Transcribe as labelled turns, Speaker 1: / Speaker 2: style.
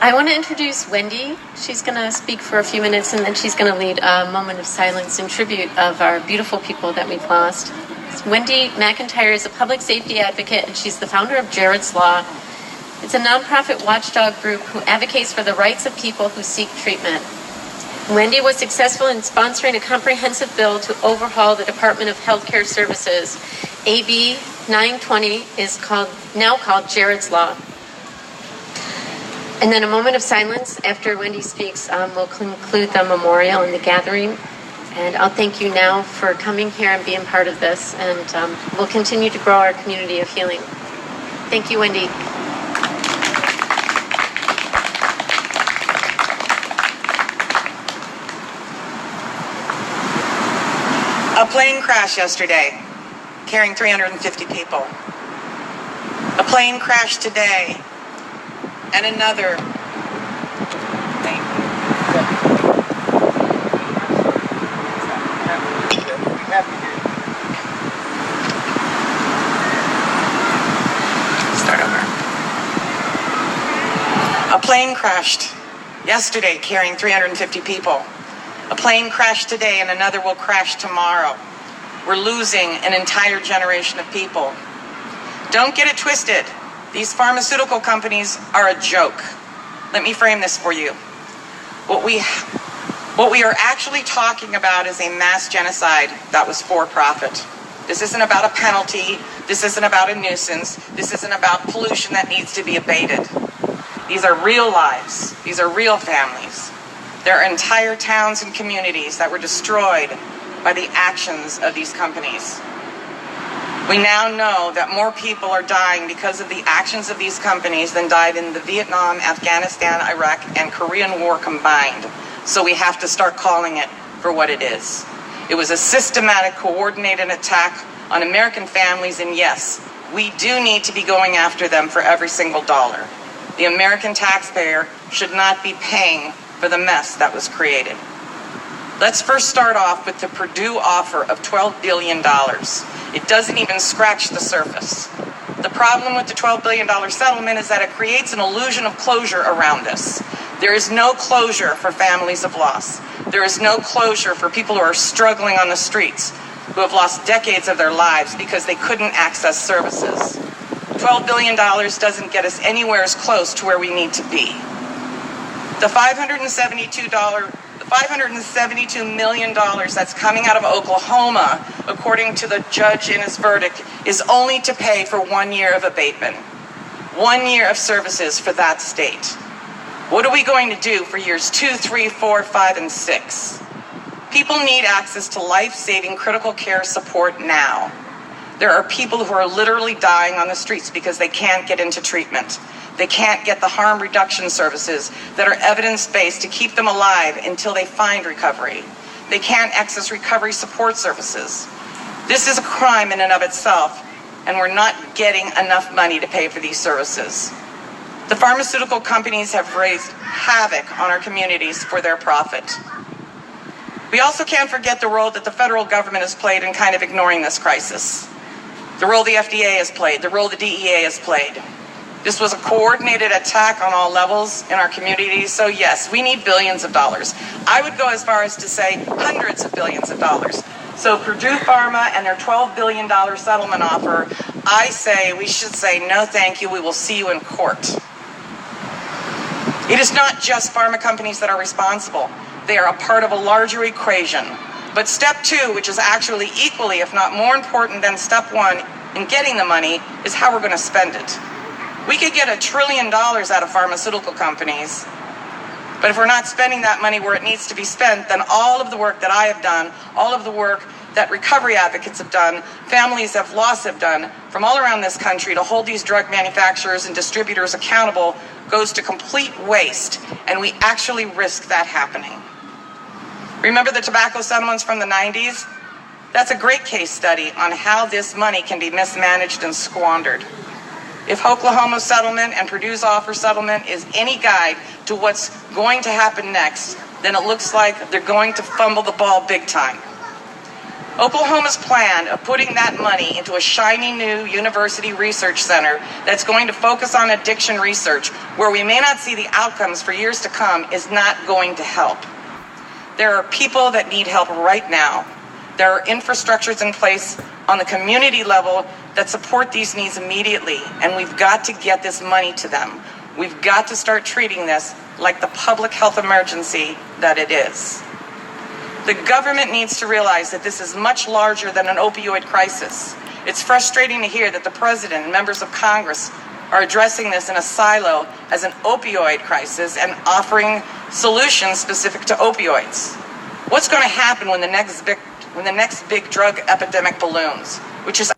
Speaker 1: I want to introduce Wendy. She's going to speak for a few minutes, and then she's going to lead a moment of silence in tribute of our beautiful people that we've lost. Wendy McIntyre is a public safety advocate, and she's the founder of Jared's Law. It's a nonprofit watchdog group who advocates for the rights of people who seek treatment. Wendy was successful in sponsoring a comprehensive bill to overhaul the Department of Healthcare Services. AB 920 is now called Jared's Law. And then a moment of silence after Wendy speaks will conclude the memorial and the gathering. And I'll thank you now for coming here and being part of this. And we'll continue to grow our community of healing. Thank you, Wendy.
Speaker 2: A plane crashed yesterday, carrying 350 people. A plane crashed today, and another. Thank you. Start over. A plane crashed yesterday, carrying 350 people. A plane crashed today, and another will crash tomorrow. We're losing an entire generation of people. Don't get it twisted. These pharmaceutical companies are a joke. Let me frame this for you. What we are actually talking about is a mass genocide that was for profit. This isn't about a penalty. This isn't about a nuisance. This isn't about pollution that needs to be abated. These are real lives. These are real families. There are entire towns and communities that were destroyed by the actions of these companies. We now know that more people are dying because of the actions of these companies than died in the Vietnam, Afghanistan, Iraq, and Korean War combined. So we have to start calling it for what it is. It was a systematic, coordinated attack on American families, and yes, we do need to be going after them for every single dollar. The American taxpayer should not be paying for the mess that was created. Let's first start off with the Purdue offer of $12 billion. It doesn't even scratch the surface. The problem with the $12 billion settlement is that it creates an illusion of closure around this. There is no closure for families of loss. There is no closure for people who are struggling on the streets, who have lost decades of their lives because they couldn't access services. $12 billion doesn't get us anywhere as close to where we need to be. The $572 million that's coming out of Oklahoma, according to the judge in his verdict, is only to pay for 1 year of abatement. 1 year of services for that state. What are we going to do for years 2, 3, 4, 5, and 6? People need access to life-saving critical care support now. There are people who are literally dying on the streets because they can't get into treatment. They can't get the harm reduction services that are evidence-based to keep them alive until they find recovery. They can't access recovery support services. This is a crime in and of itself, and we're not getting enough money to pay for these services. The pharmaceutical companies have raised havoc on our communities for their profit. We also can't forget the role that the federal government has played in kind of ignoring this crisis. The role the FDA has played, the role the DEA has played. This was a coordinated attack on all levels in our communities. So yes, we need billions of dollars. I would go as far as to say hundreds of billions of dollars. So Purdue Pharma and their $12 billion settlement offer, I say we should say no thank you, we will see you in court. It is not just pharma companies that are responsible. They are a part of a larger equation. But step 2, which is actually equally, if not more important than step 1 in getting the money, is how we're going to spend it. We could get $1 trillion out of pharmaceutical companies, but if we're not spending that money where it needs to be spent, then all of the work that I have done, all of the work that recovery advocates have done, families of loss have done, from all around this country to hold these drug manufacturers and distributors accountable goes to complete waste, and we actually risk that happening. Remember the tobacco settlements from the 90s? That's a great case study on how this money can be mismanaged and squandered. If Oklahoma's settlement and Purdue's offer settlement is any guide to what's going to happen next, then it looks like they're going to fumble the ball big time. Oklahoma's plan of putting that money into a shiny new university research center that's going to focus on addiction research, where we may not see the outcomes for years to come, is not going to help. There are people that need help right now. There are infrastructures in place on the community level that support these needs immediately, and we've got to get this money to them. We've got to start treating this like the public health emergency that it is. The government needs to realize that this is much larger than an opioid crisis. It's frustrating to hear that the president and members of Congress are addressing this in a silo as an opioid crisis and offering solutions specific to opioids. What's going to happen when the next big drug epidemic balloons, which is